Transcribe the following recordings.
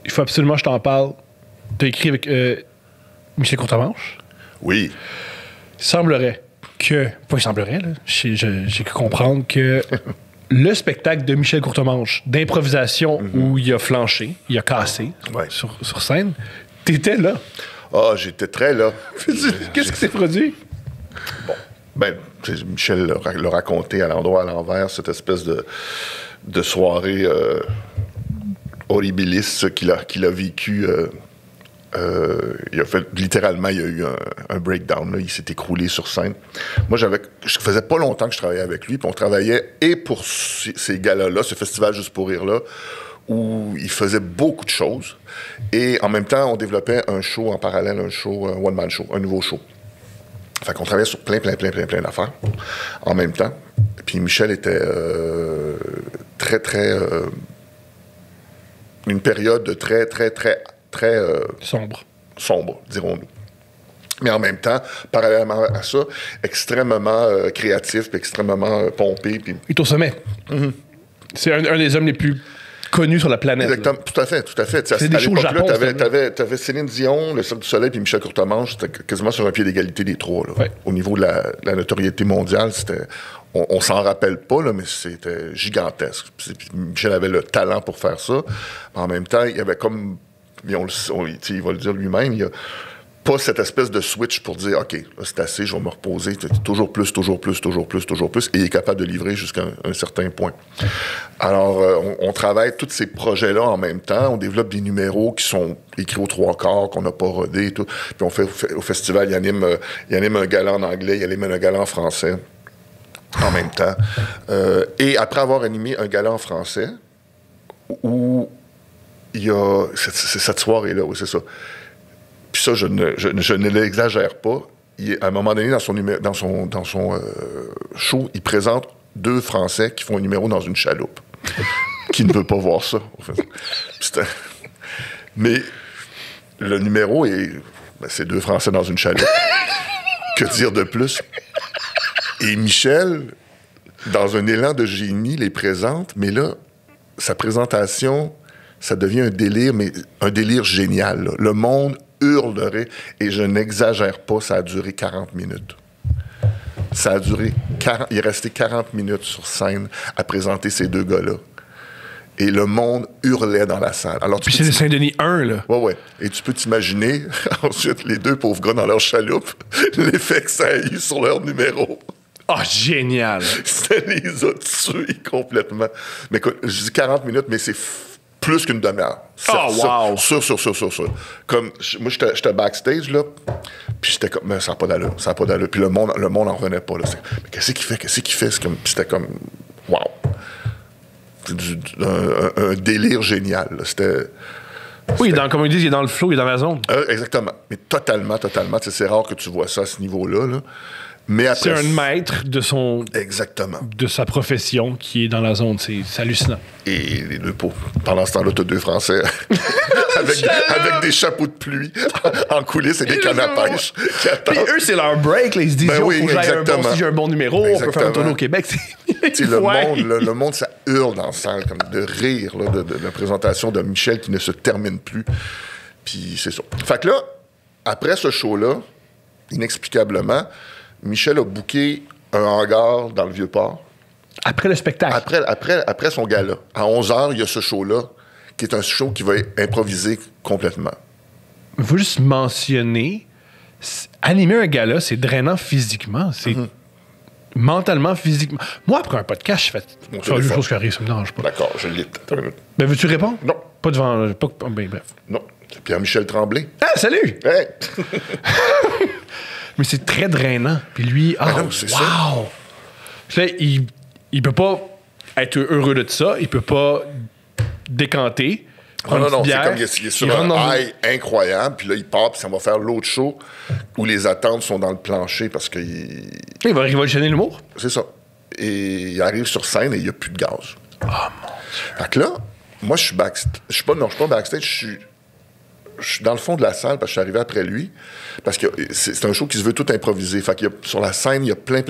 il faut absolument que je t'en parle. Tu as écrit avec Michel Courtemanche. Oui. Il semblerait que... Pas il semblerait, là. J'ai cru comprendre que le spectacle de Michel Courtemanche d'improvisation où il a flanché, il a cassé sur scène, t'étais là. Ah, j'étais très là. Qu'est-ce qui s'est produit? Bon, ben, Michel l'a raconté à l'endroit, à l'envers, cette espèce de soirée horribiliste qu'il a vécu. Il a fait, littéralement, il y a eu un breakdown. Là. Il s'est écroulé sur scène. Moi, je faisais pas longtemps que je travaillais avec lui, puis on travaillait et pour ces galas-là, ce festival Juste pour rire-là, où il faisait beaucoup de choses. Et en même temps, on développait un show en parallèle, un one-man show, un nouveau show. Fait qu'on travaillait sur plein d'affaires en même temps. Puis Michel était une période très sombre, dirons-nous. Mais en même temps, parallèlement à ça, extrêmement créatif, puis extrêmement pompé. Puis... Il est au sommet. Mm-hmm. C'est un des hommes les plus connus sur la planète. Exactement, tout à fait. C'est des shows au Japon. T'avais Céline Dion, le Cirque du Soleil, puis Michel Courtemanche, c'était quasiment sur un pied d'égalité des trois. Là. Ouais. Au niveau de la notoriété mondiale, c'était... On s'en rappelle pas, là, mais c'était gigantesque. Puis Michel avait le talent pour faire ça. En même temps, il y avait comme... il va le dire lui-même, il n'y a pas cette espèce de switch pour dire « OK, là, c'est assez, je vais me reposer. » Toujours plus. Et il est capable de livrer jusqu'à un certain point. Alors, on travaille tous ces projets-là en même temps. On développe des numéros qui sont écrits aux trois quarts, qu'on n'a pas rodés et tout. Puis on fait au festival, il anime un gala en anglais, il anime un gala en français en même temps. Et après avoir animé un gala en français, où il y a cette soirée-là, oui, c'est ça. Puis ça, je ne l'exagère pas. À un moment donné, dans son show, il présente 2 Français qui font un numéro dans une chaloupe. Qui ne veut pas voir ça, en fait. Mais le numéro est... c'est 2 Français dans une chaloupe. Que dire de plus? Et Michel, dans un élan de génie, les présente, mais là, sa présentation... ça devient un délire, mais un délire génial. Là. Le monde hurle de rire, et je n'exagère pas, ça a duré 40 minutes. Ça a duré 40... Il est resté 40 minutes sur scène à présenter ces 2 gars-là. Et le monde hurlait dans la salle. Alors, puis c'est le Saint-Denis 1, là. Ouais. Et tu peux t'imaginer, ensuite, les 2 pauvres gars dans leur chaloupe, l'effet que ça a eu sur leur numéro. Ah, génial! Ça les a tués complètement. Mais écoute, je dis 40 minutes, mais c'est... plus qu'une demi-heure. Wow! Sûr. Comme, moi, j'étais backstage, là, puis j'étais comme, mais ça n'a pas d'allure. Puis le monde en revenait pas, là. Mais qu'est-ce qu'il fait? C'était comme, wow! Un délire génial, là. Oui, comme ils disent, il est dans le flow, il est dans la zone. Exactement. Mais totalement. C'est rare que tu vois ça à ce niveau-là, là. Mais après, c'est un maître Exactement. de sa profession qui est dans la zone. C'est hallucinant. Et les 2 pauvres. Pendant ce temps-là, tu as 2 Français avec des chapeaux de pluie en coulisses et des cannes à pêche. Puis eux, c'est leur break. Là. Ils se disent, oui, faut que si j'ai un bon numéro, on peut faire un tournée au Québec. Le monde, ça hurle dans la salle, comme de rire là, de la présentation de Michel qui ne se termine plus. Puis c'est ça. Fait que là, après ce show-là, inexplicablement, Michel a booké un hangar dans le Vieux-Port. Après le spectacle? Après son gala. À 11h, il y a ce show-là, qui est un show qui va être improvisé complètement. Il faut juste mentionner, animer un gala, c'est drainant physiquement. C'est mentalement, physiquement. Moi, après un podcast, je fais une chose qui arrive, ça me dérange pas. D'accord, je l'ai. Ben, veux-tu répondre? Non. Pas devant... ben, bref. Non. C'est Pierre-Michel Tremblay. Ah, salut! Hey! Mais c'est très drainant. Puis lui, c'est wow! Ça. Là, il peut pas être heureux de ça. Il peut pas décanter. Non, c'est comme il est sur un high incroyable, puis là, il part, puis ça va faire l'autre show où les attentes sont dans le plancher parce que... Il va révolutionner l'humour. C'est ça. Et il arrive sur scène et il n'y a plus de gaz. Oh, mon Dieu. Fait que là, moi, je suis backstage. Je suis pas backstage, je je suis dans le fond de la salle, parce que je suis arrivé après lui, parce que c'est un show qui se veut tout improviser. Fait qu'il y a, sur la scène, il y a plein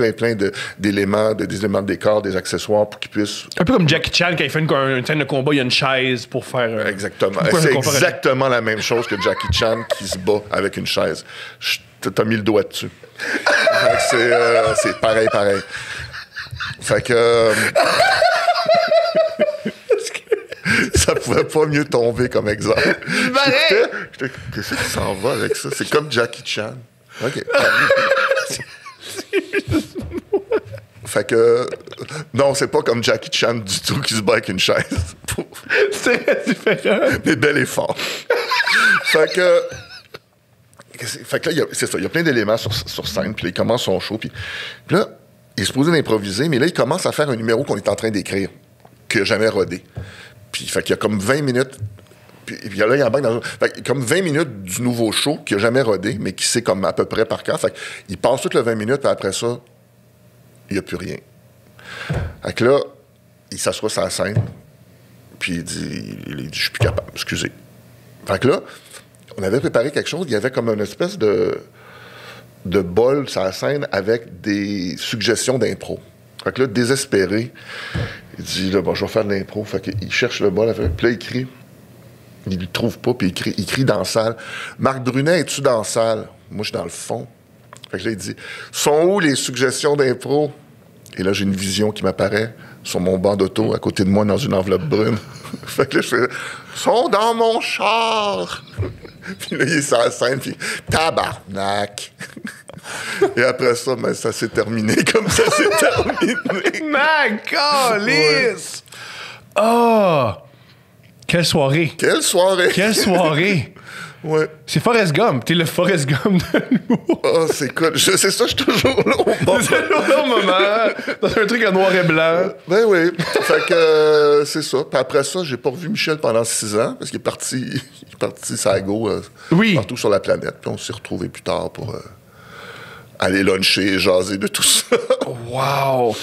d'éléments, des éléments de décor, des accessoires pour qu'ils puissent... Un peu comme Jackie Chan, quand il fait une scène de combat, il y a une chaise pour faire... Exactement. C'est exactement la même chose que Jackie Chan qui se bat avec une chaise. T'as mis le doigt dessus. C'est pareil. Fait que... ça pouvait pas mieux tomber comme exemple. Qu'est-ce qui s'en va avec ça? C'est comme Jackie Chan. OK. Fait que... Non, c'est pas comme Jackie Chan du tout qui se bat avec une chaise. C'est différent. Mais bel effort. Fait que là, c'est ça, il y a plein d'éléments sur scène, puis là, il commence son show, puis là, il est supposé d'improviser, mais là, il commence à faire un numéro qu'on est en train d'écrire, qu'il n'a jamais rodé. Puis, fait qu'il y a comme 20 minutes, puis là, il embarque dans... Fait qu'il y a comme 20 minutes du nouveau show qu'il n'a jamais rodé, mais qui sait comme à peu près par cœur. Fait qu'il passe toutes les 20 minutes, puis après ça, il n'y a plus rien. Fait que là, il s'assoit sur la scène, puis il dit, je suis plus capable, excusez. Fait que là, on avait préparé quelque chose, il y avait comme une espèce de bol sur la scène avec des suggestions d'impro. Fait que là, désespéré, il dit, là, bon, je vais faire de l'impro. Fait qu'il cherche le bol, puis là, il crie. Il le trouve pas, puis il crie dans la salle. Marc Brunet, es-tu dans la salle? Moi, je suis dans le fond. Fait que là, il dit, sont où les suggestions d'impro? Et là, j'ai une vision qui m'apparaît sur mon banc d'auto, à côté de moi, dans une enveloppe brune. Fait que là, je fais, sont dans mon char! Puis là, il est sur la scène, puis tabarnak! Et après ça, ben, ça s'est terminé comme ça s'est terminé. Ma calice! Oh! Quelle soirée! Quelle soirée! Quelle soirée! Ouais. C'est Forrest Gump. T'es le Forrest Gump de l'humour. Ah, c'est cool. C'est ça, je suis toujours là au moment. C'est toujours là au moment. Dans un truc en noir et blanc. Ben oui. Fait que c'est ça. Puis après ça, j'ai pas revu Michel pendant 6 ans, parce qu'il est parti sago partout sur la planète. Puis on s'est retrouvés plus tard pour aller luncher et jaser de tout ça. Wow!